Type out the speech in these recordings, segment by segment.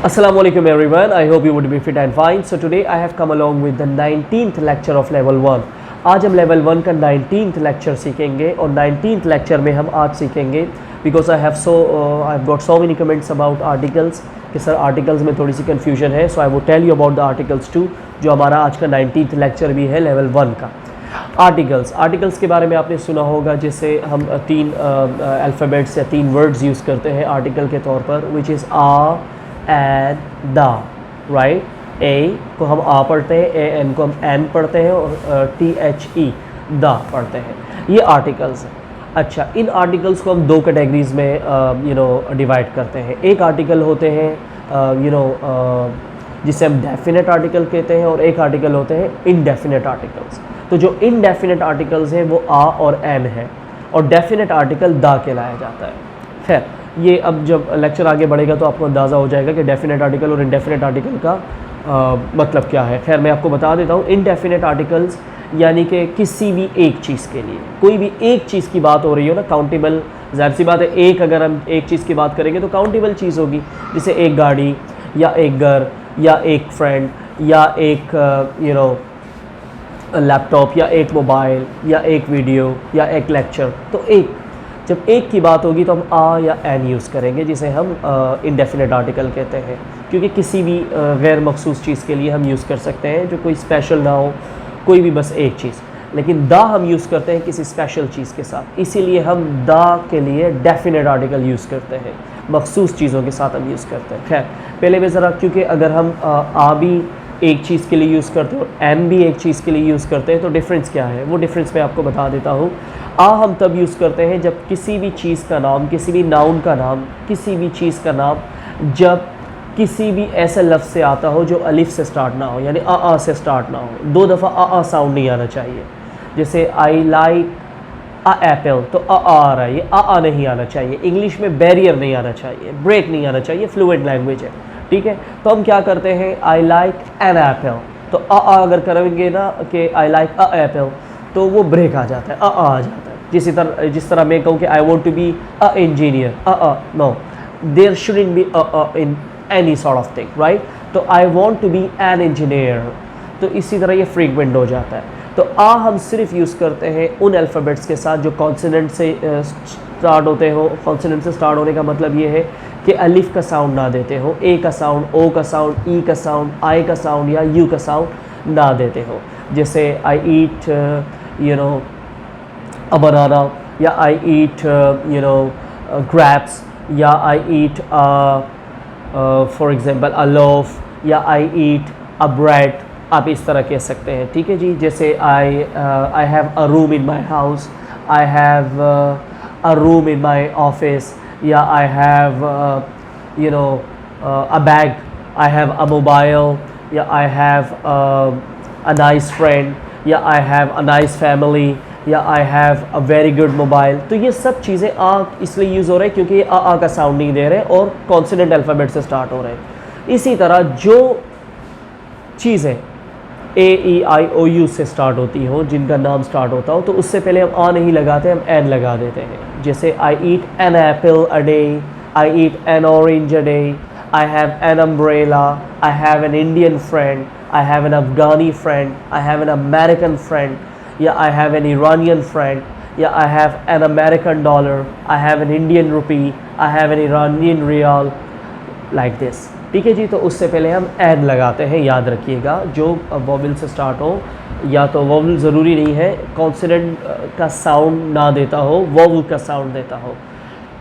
Assalamu alaikum everyone. I hope you would be fit and fine. So today I have come along with the 19th lecture of level 1. आज हम level 1 का 19th lecture सीखेंगे और 19th lecture में हम आज सीखेंगे because I've got so many comments about articles कि सर articles में थोड़ी सी confusion है, so I will tell you about the articles too, जो हमारा आज का 19th lecture भी है level 1 का। आर्टिकल्स के बारे में आपने सुना होगा, जैसे हम तीन अल्फ़ाबेट्स या तीन वर्ड्स यूज़ करते हैं आर्टिकल के तौर पर, which is a and the, right. A को हम आ पढ़ते हैं, ए एन को हम एन पढ़ते हैं और टी एच ई द पढ़ते हैं। ये आर्टिकल्स हैं। अच्छा, इन आर्टिकल्स को हम दो कैटेगरीज में डिवाइड करते हैं। एक आर्टिकल होते हैं जिसे हम डेफिनेट आर्टिकल कहते हैं और एक आर्टिकल होते हैं इनडेफिनेट आर्टिकल्स। तो जो इनडेफिनेट आर्टिकल्स हैं वो आ और एन है और डेफिनेट आर्टिकल दा कहलाया जाता है। खैर, ये अब जब लेक्चर आगे बढ़ेगा तो आपको अंदाज़ा हो जाएगा कि डेफिनेट आर्टिकल और इनडेफिनेट आर्टिकल का मतलब क्या है। खैर, मैं आपको बता देता हूँ। इनडेफिनेट आर्टिकल्स यानी कि किसी भी एक चीज़ के लिए, कोई भी एक चीज़ की बात हो रही हो ना, काउंटेबल, ज़ाहिर सी बात है, एक अगर हम एक चीज़ की बात करेंगे तो काउंटेबल चीज़ होगी, जैसे एक गाड़ी या एक घर या एक फ्रेंड या एक लैपटॉप या एक मोबाइल या एक वीडियो या एक लेक्चर। तो जब एक की बात होगी तो हम आ या एन यूज़ करेंगे, जिसे हम इनडेफिनेट आर्टिकल कहते हैं, क्योंकि किसी भी गैर मखसूस चीज़ के लिए हम यूज़ कर सकते हैं जो कोई स्पेशल ना हो, कोई भी बस एक चीज़। लेकिन दा हम यूज़ करते हैं किसी स्पेशल चीज़ के साथ, इसीलिए हम दा के लिए डेफिनेट आर्टिकल यूज़ करते हैं, मखसूस चीज़ों के साथ हम यूज़ करते हैं। खैर, पहले में ज़रा, क्योंकि अगर हम आ भी एक चीज़ के लिए यूज़ करते हैं और एन भी एक चीज़ के लिए यूज़ करते हैं तो डिफरेंस क्या है, वो डिफरेंस मैं आपको बता देता हूँ। आ हम तब यूज़ करते हैं जब किसी भी चीज़ का नाम, किसी भी नाउन का नाम, किसी भी चीज़ का नाम जब किसी भी ऐसे लफ्ज़ से आता हो जो अलिफ से स्टार्ट ना हो, यानी आ से स्टार्ट ना हो। दो दफ़ा आ साउंड नहीं आना चाहिए। जैसे आई लाइक अ एप्पल, तो आ रहा है, ये आ नहीं आना चाहिए। इंग्लिश में बैरियर नहीं आना चाहिए, ब्रेक नहीं आना चाहिए, फ्लुएंट लैंग्वेज है, ठीक है। तो हम क्या करते हैं, आई लाइक एन एप्पल, तो अगर करेंगे ना कि आई लाइक अ एप्पल, तो वो ब्रेक आ जाता है, आ जाता है। जिस तरह मैं कहूँ कि I want to be a engineer, no, there shouldn't be in any sort of thing, right. तो I want to be an engineer, तो इसी तरह ये फ्रीक्वेंट हो जाता है। तो आ हम सिर्फ यूज़ करते हैं उन अल्फ़ाबेट्स के साथ जो कॉन्सोनेंट से स्टार्ट होते हो। कॉन्सोनेंट से स्टार्ट होने का मतलब ये है कि अलिफ का साउंड ना देते हो, ए का साउंड, ओ का साउंड, ई का साउंड, आई का साउंड या यू का साउंड ना देते हो। जैसे आई ईट अ बनाना, या आई ईट ग्रैप्स, या I eat for example a loaf, या आई ईट अ ब्रेड, आप इस तरह कह सकते हैं, ठीक है जी। जैसे I have a room in my house, I have a room in my office, या I have a bag, I have a mobile, या I have a nice friend, या I have a nice family, या I have a very good mobile. तो ये सब चीज़ें आ इसलिए use हो रहे हैं क्योंकि ये आ का साउंड नहीं दे रहे और कॉन्सोनेंट अल्फ़ाबेट से स्टार्ट हो रहे हैं। इसी तरह जो चीज़ें ए ई आई ओ यू से स्टार्ट होती हो, जिनका नाम स्टार्ट होता हो, तो उससे पहले हम आ नहीं लगाते, हम एन लगा देते हैं। जैसे I eat an apple a day, I eat an orange a day, I have an umbrella, I have an Indian friend, I have an Afghani friend, I have an American friend, या I have an Iranian friend, या I have an American dollar, I have an Indian rupee, I have an Iranian riyal, like this, ठीक है जी। तो उससे पहले हम N लगाते हैं, याद रखिएगा। जो वोवेल से स्टार्ट हो, या तो वोवेल ज़रूरी नहीं है कॉन्सोनेंट का साउंड ना देता हो, वोवेल का साउंड देता हो,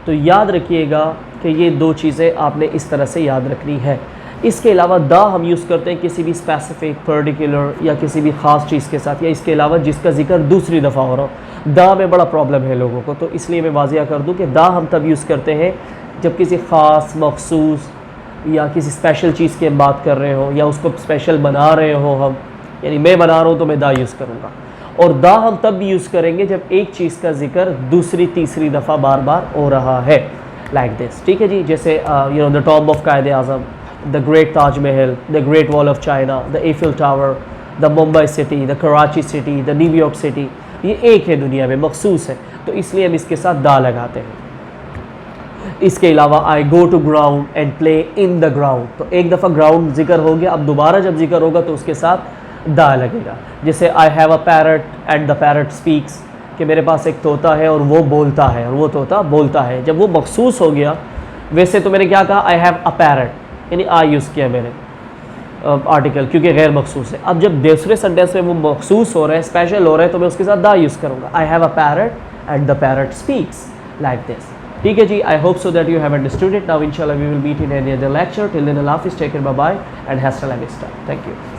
तो याद रखिएगा कि ये दो चीज़ें आपने इस तरह से याद रखनी है। इसके अलावा दा हम यूज़ करते हैं किसी भी स्पेसिफिक, पर्टिकुलर या किसी भी ख़ास चीज़ के साथ, या इसके अलावा जिसका जिक्र दूसरी दफ़ा हो रहा हो। दा में बड़ा प्रॉब्लम है लोगों को, तो इसलिए मैं वाज़िया कर दूं कि दा हम तब यूज़ करते हैं जब किसी ख़ास, मखसूस या किसी स्पेशल चीज़ की हम बात कर रहे हो, या उसको स्पेशल बना रहे हो हम, यानी मैं बना रहा हूँ तो मैं दा यूज़ करूँगा। और दा हम तब भी यूज़ करेंगे जब एक चीज़ का जिक्र दूसरी तीसरी दफ़ा बार बार हो रहा है, लाइक दिस, ठीक है जी। जैसे the tomb of Quaid Azam, the great Taj Mahal, the great wall of China, the Eiffel tower, the Mumbai city, the Karachi city, the New York city, ये एक है दुनिया में, मखसूस है, तो इसलिए हम इसके साथ दा लगाते हैं। इसके अलावा I go to ground and play in the ground, तो एक दफ़ा ग्राउंड जिक्र हो गया, अब दोबारा जब जिक्र होगा तो उसके साथ दा लगेगा। जैसे I have a parrot and the parrot speaks, कि मेरे पास एक तोता है और वो बोलता है, और वो तोता बोलता है। जब वो मखसूस हो गया, वैसे तो मैंने क्या कहा, आई हैव अ पैरट, यानी आई यूज़ किया मैंने आर्टिकल, क्योंकि गैर मखसूस है। अब जब दूसरे सेंटेंस में वो मखसूस हो रहा है, स्पेशल हो रहा है, तो मैं उसके साथ दा यूज़ करूँगा, I have a parrot and the parrot speaks like this. ठीक है जी, I hope so that you have understood it. Now इंशाल्लाह we will meet in any other lecture. Till then अल्लाह हाफिज़, take care, bye bye and hasta la vista। Thank you.